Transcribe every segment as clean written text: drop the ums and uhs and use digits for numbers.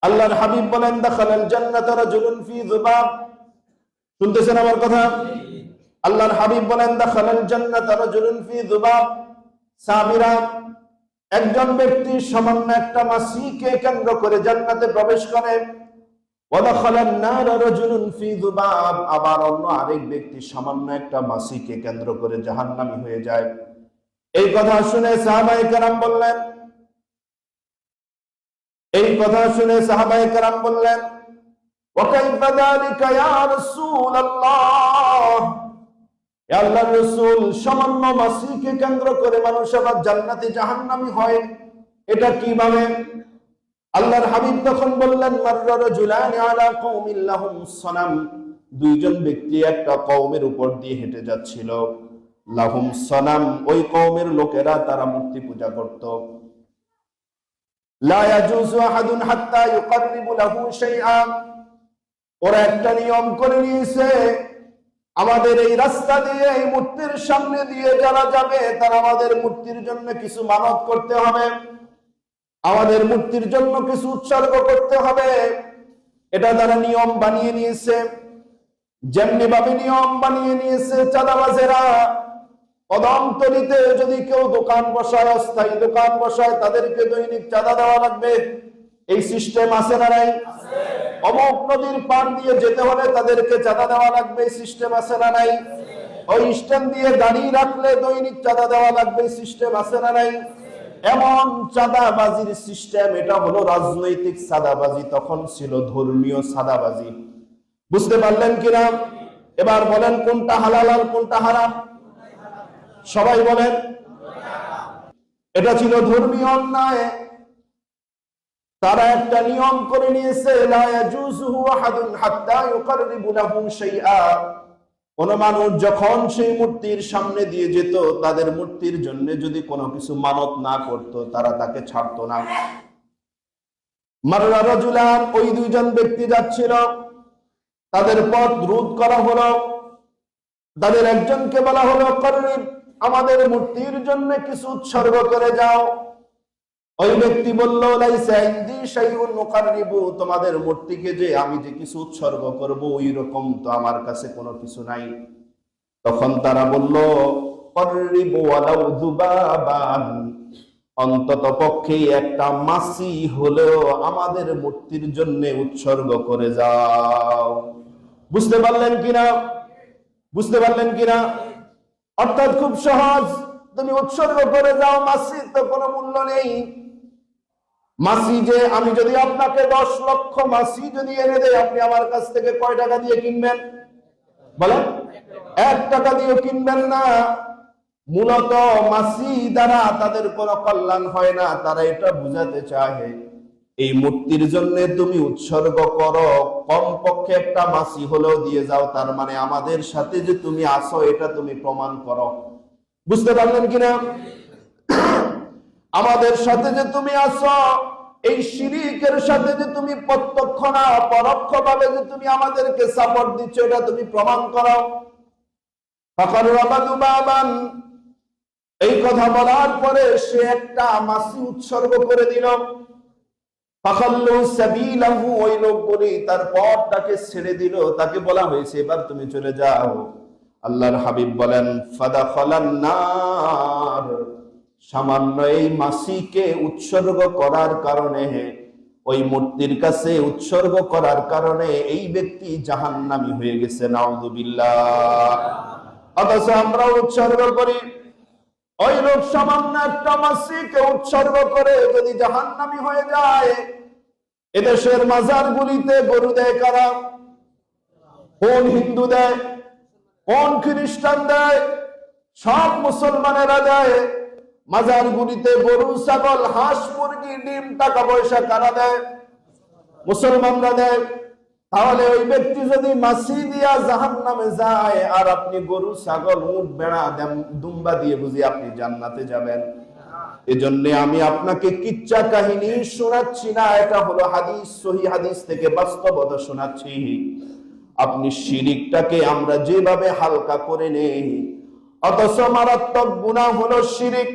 আল্লাহর হাবিব বলেন দাখালাল জান্নাতা রাজুলুন ফি যুবাব। শুনতেছেন আমার কথা? আল্লাহর হাবিব বলেন দাখালাল জান্নাতা রাজুলুন ফি যুবাব সামিরা, একজন ব্যক্তি সামান্য একটা মাছিকে কেন্দ্র করে জান্নাতে প্রবেশ করে। ওয়া দাখালান নারা রাজুলুন ফি যুবাব, আবার অন্য আরেক ব্যক্তি সামান্য একটা মাছিকে কেন্দ্র করে জাহান্নামী হয়ে যায়। এই কথা শুনে সাহাবায়ে কেরাম বললেন, এই কথা শুনে সাহাবায়ে কেরাম বললেন ওয়া কাইফা যালিকা ইয়া রাসূলুল্লাহ, ইয়া আল্লাহর রাসূল, সামান্য মাছিকে কেন্দ্র করে মানুষ আবার জান্নাতে জাহান্নামী হয়, এটা কিভাবে? আল্লাহর হাবিব তখন বললেন মাররা রাজুলানি আলা কওমিন লাহুম সানাম, দুইজন ব্যক্তি একটা কওমের উপর দিয়ে হেঁটে যাচ্ছিল। লাহুম সানাম, ওই কওমের লোকেরা তারা মূর্তি পূজা করত। লা ইয়াজুজু আহাদুন হাত্তা ইউকাররিবু লাহু শাইআ, ওরা একটা নিয়ম করে নিয়েছে, আমাদের এই রাস্তা দিয়ে এই মূর্তির সামনে দিয়ে যারা যাবে তারা আমাদের মূর্তির জন্য কিছু মানত করতে হবে, আমাদের মূর্তির জন্য কিছু উৎসর্গ করতে হবে। এটা তারা নিয়ম বানিয়ে নিয়েছে। যেমনি ভাবে নিয়ম বানিয়ে নিয়েছে চাঁদাবাজেরা, কদমতলীতে যদি কেউ দোকান বসায়, অস্থায়ী দোকান বসায়, তাদেরকে দৈনিক চাঁদা দেওয়া লাগবে, এই সিস্টেম আছে না নাই? অমুক নদীর পাড় দিয়ে যেতে হলে তাদেরকে চাঁদা দেওয়া লাগবে, এই সিস্টেম আছে না নাই? ওই স্ট্যান্ড দিয়ে গাড়ি রাখলে দৈনিক চাঁদা দেওয়া লাগবে, সিস্টেম আছে না নাই? এমন চাঁদাবাজির সিস্টেম, এটা হলো রাজনৈতিক চাঁদাবাজি, তখন ছিল ধর্মীয় চাঁদাবাজি। বুঝতে পারলেন কিনা? এবার বলেন কোনটা হালাল আর কোনটা হারাম? সবাই বলেন। এটা ছিল ধর্মীয় অন্যায়। তারা একটা নিয়ম করে নিয়েছে, লা ইয়াজুজু আহাদুন হাত্তা ইউকাররিবু লাহু শাইআ, কোন মানুষ যখন সেই মূর্তির সামনে দিয়ে যেত, তাদের মূর্তির জন্য যদি কোনো কিছু মানত না করত, তারা তাকে ছাড়তো না। মাররা রাজুলান, ওই দুইজন ব্যক্তি যাচ্ছিল, তাদের পথ রোধ করা হলো। তাদের একজনকে বলা হলো করিব, আমাদের মূর্তির জন্য কিছু উৎসর্গ করে যাও। ওই ব্যক্তি বলল লাইসা ইনদি শাইউন মুকাররিবু, তোমাদের মূর্তিকে যে আমি যে কিছু উৎসর্গ করব ওই রকম তো আমার কাছে কোনো কিছু নাই। তখন তারা বলল করিবু ওয়ালাউ যুবাবান, অন্তত পক্ষে একটা মাছি হলেও আমাদের মূর্তির জন্য উৎসর্গ করে যাও। বুঝতে পারলেন কিনা? বুঝতে পারলেন কিনা? অর্থাৎ খুব সহজ, তুমি উৎসর্গ করে যাও, মাছির তো কোনো মূল্য নেই। মাছি যে আমি যদি আপনাকে 10 লক্ষ মাছি যদি এনে দেয়, আপনি আমার কাছ থেকে কয় টাকা দিয়ে কিনবেন? বলেন, 1 টাকা দিয়ে কিনবেন না। মূলত মাছি দ্বারা তাদের কোনো কল্যাণ হয় না। তারা এটা বুঝাতে চায় এই মূর্তির জন্য তুমি উৎসর্গ করো, কমপক্ষে একটা মাছি হলেও দিয়ে যাও, তার মানে আমাদের সাথে যে তুমি আসো এটা তুমি প্রমাণ করো। বুঝতে পারলেন কিনা? আমাদের সাথে যে তুমি আসো, এই শিরকের সাথে যে তুমি প্রত্যক্ষ না পরোক্ষ ভাবে যে তুমি আমাদেরকে সাপোর্ট দিচ্ছ, এটা তুমি প্রমাণ করো। ফাকাররাবাদু বাবান, এই কথা বলার পরে সে একটা মাছি উৎসর্গ করে দিল। ফাখাল্লু সাবিলাহু, ওই লোকগুলি তার পথটাকে ছেড়ে দিল। তাকে বলা হয়েছে এবার তুমি চলে যাও। আল্লাহর হাবিব বলেন ফাদাখালান নার, সামান্য এই মাছিকে উৎসর্গ করার কারণে, ওই মূর্তির কাছে উৎসর্গ করার কারণে এই ব্যক্তি জাহান্নামী হয়ে গেছে। নাউযুবিল্লাহ। অথচ আমরা উৎসর্গ করি, ওই লোক সামান্য একটা মাছিকে উৎসর্গ করে যদি জাহান্নামী হয়ে যায়। এদেশের মাজারগুলিতে গরু দেয় কারা? কোন হিন্দু দেয়? কোন খ্রিস্টান দেয়? সব মুসলমানেরা দেয়। মাজারগুলিতে গরু, ছাগল, হাঁস, মুরগি, ডিম, টাকা পয়সা কারা দেয়? মুসলমানরা দেয়। তাহলে ওই ব্যক্তি যদি মাছি দিয়া জাহান্নামে যায়, আর আপনি গরু, ছাগল, উট, ভেড়া, দুম্বা দিয়ে বুঝি আপনি জান্নাতে যাবেন? এজন্য আমি আপনাকে কিচ্ছা কাহিনী শোনাচ্ছি না, এটা হলো হাদিস, সহিহ হাদিস থেকে বাস্তবতা শোনাচ্ছি। আপনি শিরিকটাকে আমরা যেভাবে হালকা করে নেই, অথচ মারাত্মক গুনাহ হলো শিরিক।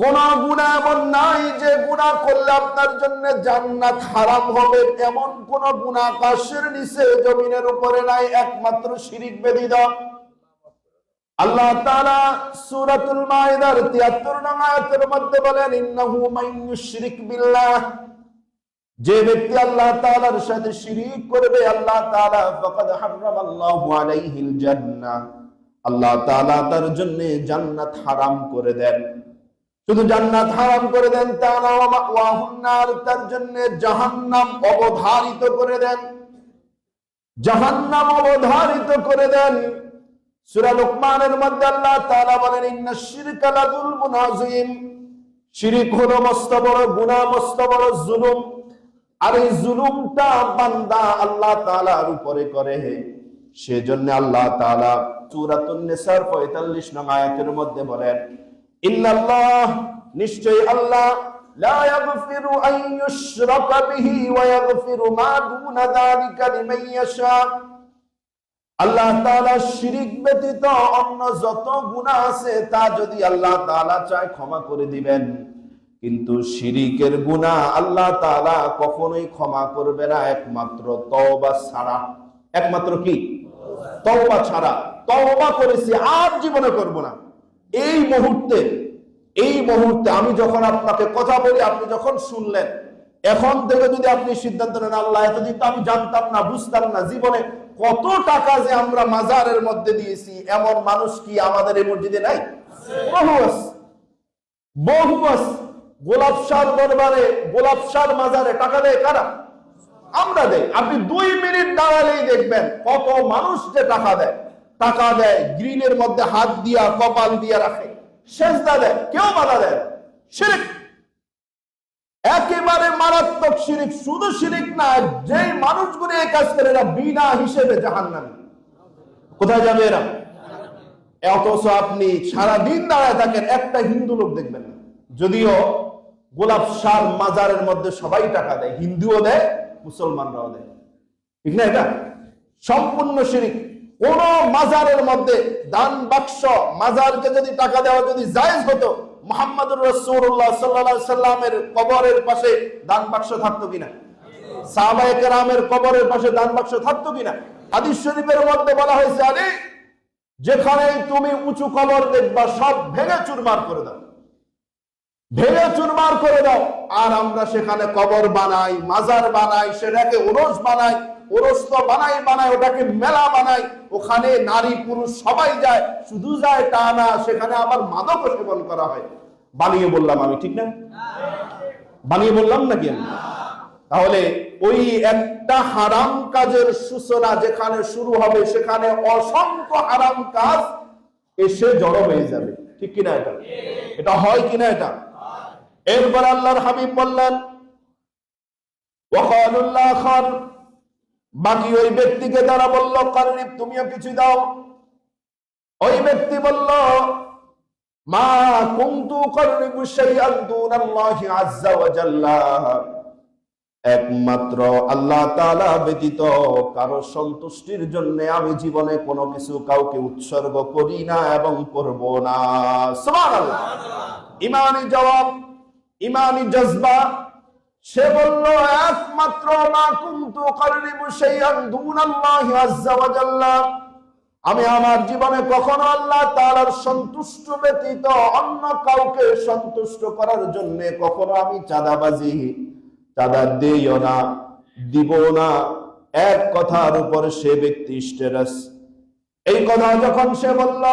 কোন গুনাহ এমন নাই যে গুনাহ করলে আপনার জন্য জান্নাত হারাম হবে, এমন কোন গুনাহ আকাশের নিচে জমিনের উপরে নাই, একমাত্র শিরিক ব্যতীত। আল্লাহ তাআলা সূরাতুল মাইদার ৭৩ নং আয়াতের মধ্যে বলেন, ইন্নাহু মান ইউশরিক বিল্লাহ, যে ব্যক্তি আল্লাহ তাআলার সাথে শিরিক করবে, আল্লাহ তাআলা ফাকাদ হারামাল্লাহু আলাইহিল জান্নাহ, আল্লাহ তাআলা তার জন্য জান্নাত হারাম করে দেন। শুধু জান্নাত হারাম করে দেন তা না, ওয়া মাওয়াহুন নার, তার জন্য জাহান্নাম অবধারিত করে দেন, জাহান্নাম অবধারিত করে দেন। সূরা লুকমানের মধ্যে আল্লাহ তাআলা বলেন, ইন্নাশ শিরকা লাযুলমুন আযীম, শিরিক হলো মস্ত বড় গুনাহ, মস্ত বড় জুলুম। আর এই জুলুমটা বান্দা আল্লাহ তাআলার উপরে করে, সেজন্য আল্লাহ তাআলা সূরাতুন নিসার ৪৫ নং আয়াতের মধ্যে বলেন, ইন্নাল্লাহ, নিশ্চয় আল্লাহ, লা ইয়াগফিরু আন ইউশরাকা বিহি ওয়া ইয়াগফিরু মা দুনা যালিকা লিমান ইয়াশা, আল্লাহ তাআলা শিরিক ব্যতীত অন্য যত গুনাহ আছে তা যদি আল্লাহ তাআলা চায় ক্ষমা করে দিবেন, কিন্তু শিরিকের গুনাহ আল্লাহ তাআলা কখনোই ক্ষমা করবে না, একমাত্র তওবা ছাড়া। একমাত্র কি? তওবা ছাড়া। তওবা করেছি, আর জীবনে করব না। এই মুহূর্তে আমি যখন আপনাকে কথা বলি, আপনি যখন শুনলেন, এখন থেকে যদি আপনি সিদ্ধান্ত নেন, আল্লাহ এতদিন তো আমি জানতাম না, বুঝতাম না, জীবনে কত টাকা যে আমরা মাজারের মধ্যে দিয়েছি, এমন মানুষ কি আমাদের এই মসজিদে নাই? বহু আছে। গোলাপশার দরবারে, গোলাপশার মাজারে টাকা দেয় কারা? আমরা দেই। আপনি 2 মিনিট দাঁড়ালেই দেখবেন কত মানুষ যে টাকা দেয়, গ্রিলের মধ্যে হাত দিয়া, কপাল দিয়া রাখে, সেজদা দেয়, কেউ বাধা দেয়। শিরক, একেবারে মারাত্মক শিরিক। শুধু শিরিক না, যেই মানুষগুলো এই কাজ করে এরা বিনা হিসেবে জাহান্নামী। কোথায় যাবে এরা? অথচ আপনি সারাদিন দাঁড়ায় থাকেন, একটা হিন্দু লোক দেখবেন না। যদিও গোলাপশার মাজারের মধ্যে সবাই টাকা দেয়, হিন্দুও দেয়, মুসলমানরাও দেয়, ঠিক না? এটা সম্পূর্ণ শিরিক। কোন মাজারের মধ্যে দান বাক্স, মাজারকে যদি টাকা দেওয়া যদি জায়েজ হতো, মুহাম্মদুর রাসূলুল্লাহ সাল্লাল্লাহু আলাইহি সাল্লামের কবরের পাশে দান বাক্স থাকতো কিনা? সাহাবায়ে কেরামের কবরের পাশে দান বাক্স থাকতো কিনা? হাদিস শরীফের মধ্যে বলা হয়েছে, আলী, যেখানেই তুমি উঁচু কবর দেখবা সব ভেঙে চুরমার করে দাও, ভেঙে চুরমার করে দাও। আর আমরা সেখানে কবর বানাই, মাজার বানাই, সেটাকে ওরস বানাই, ওরস তো বানাই ওটাকে মেলা বানাই, ওখানে নারী পুরুষ সবাই যায়, শুধু যায় তা না, সেখানে আবার মাদক সেবন করা হয়। বানিয়ে বললাম আমি, ঠিক না? বানিয়ে বললাম নাকি আমি? তাহলে ওই একটা হারাম কাজের সূচনা যেখানে শুরু হবে, সেখানে অসংখ্য হারাম কাজ এসে জড়ো হয়ে যাবে, ঠিক কিনা? এটা হয় কিনা? এটা এরপর আল্লাহর হাবিব বললেন, ওয়াকালুল্লাহ খান, বাকি ওই ব্যক্তিকে তারা বলল, কারিব, তুমিও কিছু দাও। ওই ব্যক্তি বলল, মা কুনতু কারিবু শাইআন দুনাল্লাহি আযজা ওয়া জাল্লা, একমাত্র আল্লাহ তাআলা ব্যতীত কারো সন্তুষ্টির জন্য আমি জীবনে কোনো কিছু কাউকে উৎসর্গ করি না এবং করব না। সুবহানাল্লাহ। ইমানি জবাব, ইমানি জজবা। সে বলল, একমাত্র মা কুনতু কারিবু শাইআন দুনাল্লাহি আযজা ওয়া জাল্লা, আমি আমার জীবনে কখনো আল্লাহ তাআলার সন্তুষ্ট ব্যতীত অন্য কাউকে সন্তুষ্ট করার জন্য কখনো আমি চাঁদাবাজি, চাঁদা দিও না, দিব না। এক কথার উপর সে ব্যক্তি স্টেরাস। এই কথা যখন সে বলল,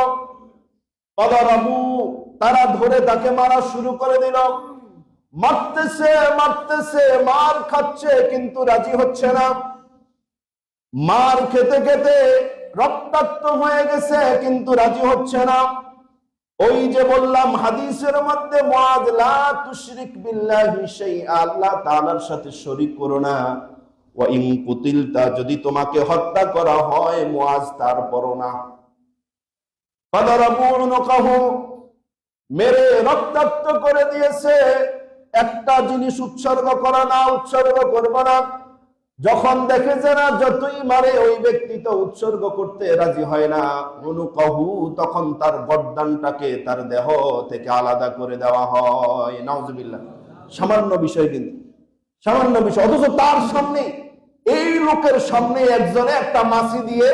পদারাবু, তারা ধরে তাকে মারা শুরু করে দিল। মারতেছে, মার খাচ্ছে, কিন্তু রাজি হচ্ছে না। মার খেতে খেতে রক্তাক্ত হয়ে গেছে, কিন্তু রাজি হচ্ছে না। ওই যে বললাম হাদিসের মধ্যে, মুআয লা তুশরিক বিল্লাহি শাইআ, আল্লাহ তাআলার সাথে শরীক করো না। ওয়া ইন কুতিলতা, যদি তোমাকে হত্যা করা হয় মুআয তারপরও না। ফাদারাবু উনকাহু, মেরে রক্তাক্ত করে দিয়েছে। একটা জিনিস উৎসর্গ করা না, উৎসর্গ করব না। যখন দেখে যে না যতই মারে ওই ব্যক্তি তো উৎসর্গ করতে রাজি হয় না, অনুকহু, তখন তার গর্দানটাকে তার দেহ থেকে আলাদা করে দেওয়া হয়। নাউজুবিল্লাহ। সামান্য বিষয়, কিন্তু সামান্য বিষয়, অথচ তার সামনে, এই লোকের সামনে একজনে একটা মাছি দিয়ে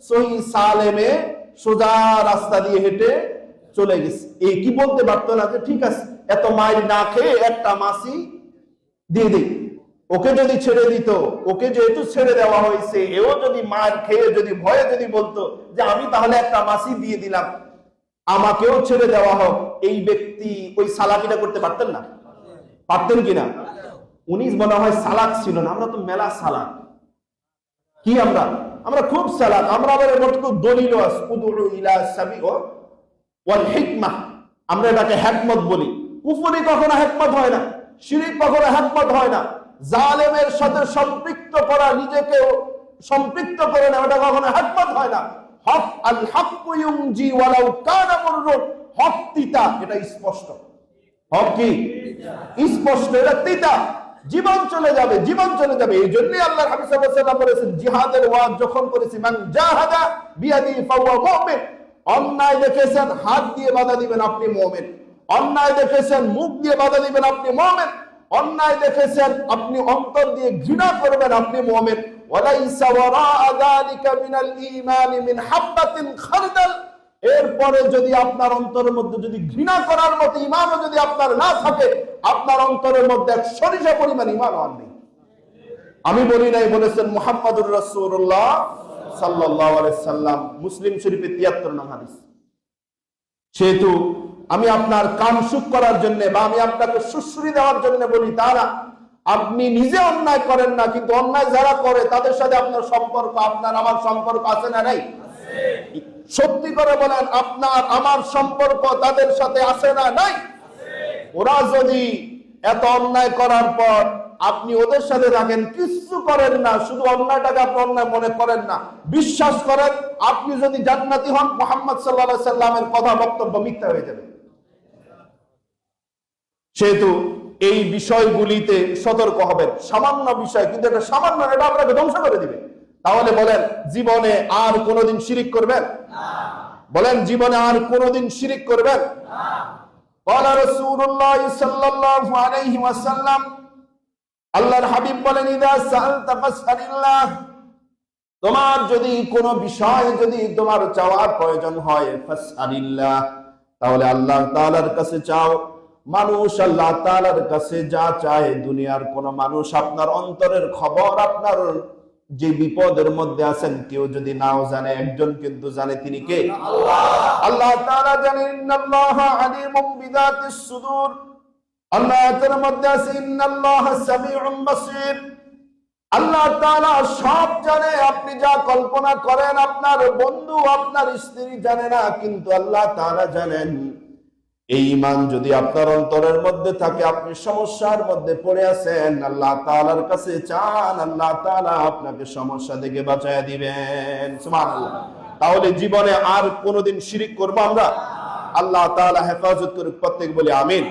সহি সালেমে সোজা রাস্তা দিয়ে হেঁটে চলে গেছে। এই কি বলতে পারতো না যে ঠিক আছে এত মাইল না খেয়ে একটা মাছি দিয়ে দিই, ওকে যদি ছেড়ে দিত, ওকে যেহেতু ছেড়ে দেওয়া হয়েছে, এও যদি মার খেয়ে যদি ভয়ে যদি বলতো যে আমি তাহলে একটা মাছি দিয়ে দিলাম, আমাকেও ছেড়ে দেওয়া হোক, এই ব্যক্তি ওই সালাকিটা করতে পারতেন না? পারতেন কিনা? উনি মনে হয় সালাক ছিল না। আমরা তো মেলা সালাক, কি আমরা খুব সালাক। আমরা আবার এমনটুকু দলিল আছে, উদুউ ইলা সাবি ওয়াল হিকমাহ, আমরা এটাকে হিকমত বলি। কুফরি কখনো হিকমত হয় না, শিরক কখনো হিকমত হয় না, জালেমের সাথে সম্পৃক্ত করা, নিজেকে সম্পৃক্ত করে না, ওটা কখনো হিকমত হয় না। হক, আল হাক্কু ইউনজি ওয়ালাউ কানা মুররুন, হক তিতা, এটা স্পষ্ট। হক কি স্পষ্ট, এটা তিতা, জীবন চলে যাবে, জীবন চলে যাবে। এই জন্যই আল্লাহর হাবিব সাল্লাল্লাহু আলাইহি ওয়াসাল্লাম বলেছেন, জিহাদের ওয়াজ যখন করেছি, মান জাহাদা বিয়াদি ফাহুয়া মুমিন, অন্যায় দেখেছেন হাত দিয়ে বাধা দিবেন আপনি মুমিন, অন্যায় দেখেছেন মুখ দিয়ে বাধা দিবেন আপনি মুমিন, অন্যায় দেখেছেন আপনি অন্তর দিয়ে ঘৃণা করবেন আপনি মুমিন। ওয়ালাইসা ওয়ারাআ যালিকা মিনাল ঈমানি মিন হাববাতিন খারদাল, এরপরে যদি আপনার অন্তরের মধ্যে যদি ঘৃণা করার মতো ঈমানও যদি আপনার না থাকে, আপনার অন্তরের মধ্যে এক সরিষা পরিমাণ ঈমান আর নেই। আমি বলি নাই, বলেছেন মুহাম্মাদুর রাসূলুল্লাহ সাল্লাল্লাহু আলাইহি সাল্লাম, মুসলিম শরীফে 73 নং হাদিস। সেহেতু আমি আপনার কান সুখ করার জন্য বা আমি আপনাকে সুশ্রী দেওয়ার জন্য বলি তা না। আপনি নিজে অন্যায় করেন না, কিন্তু অন্যায় যারা করে তাদের সাথে আপনার সম্পর্ক, আপনার আমার সম্পর্ক আছে না নাই? সত্যি করে বলেন, আপনার আমার সম্পর্ক তাদের সাথে আছে না নাই? ওরা যদি এত অন্যায় করার পর আপনি ওদের সাথে থাকেন, কিছু করেন না, শুধু অন্যায়টাকে আপনি অন্যায় মনে করেন না, বিশ্বাস করেন আপনি যদি জান্নাতি হন, মুহাম্মদ সাল্লাল্লাহু আলাইহি সাল্লামের কথা বক্তব্য মিথ্যা হয়ে যাবে। সেহেতু এই বিষয়গুলিতে সতর্ক হবেন। সামান্য বিষয়, কিন্তু এটা সামান্য, এটা আপনাকে ধ্বংস করে দিবে। তাহলে বলেন, জীবনে আর কোনোদিন শিরিক করবেন? বলেন, জীবনে আর কোনোদিন শিরিক করবেন? ক্বালা রাসূলুল্লাহ সাল্লাল্লাহু আলাইহি ওয়াসাল্লাম, আল্লাহর হাবিব বলেন, ইযা সাআলতা ফাসআলিল্লাহ, তোমার যদি কোনো বিষয় যদি তোমার চাওয়ার প্রয়োজন হয়, ফাসআলিল্লাহ, তাহলে আল্লাহ তাআলার কাছে চাও। মানুষ আল্লাহ তাআলার কাছে যা চায়, দুনিয়ার কোন মানুষ আপনার অন্তরের খবর, আপনার যে বিপদের মধ্যে আছেন, কেউ যদি নাও জানে, একজন কিন্তু জানে, তিনি কে? আল্লাহ। আল্লাহ তাআলা জানেন, ইন্নাল্লাহা আলিমুম বিযাতিস সুদূর, আল্লাহর মধ্যে আছে ইন্নাল্লাহা সামিউম বাসীর, আল্লাহ তাআলা সব জানে। আপনি যা কল্পনা করেন, আপনার বন্ধু, আপনার স্ত্রী জানে না, কিন্তু আল্লাহ তাআলা জানেন। এই ঈমান যদি আপনার অন্তরের মধ্যে থাকে, আপনি সমস্যার মধ্যে পড়ে আছেন, আল্লাহ তাআলার কাছে চান, আল্লাহ তাআলা আপনাকে সমস্যা থেকে বাঁচায়া দিবেন। সুবহানাল্লাহ। তাহলে জীবনে আর কোনোদিন শিরিক করব আমরা? আল্লাহ তাআলা হেফাজত করুক, প্রত্যেক বলি আমিন।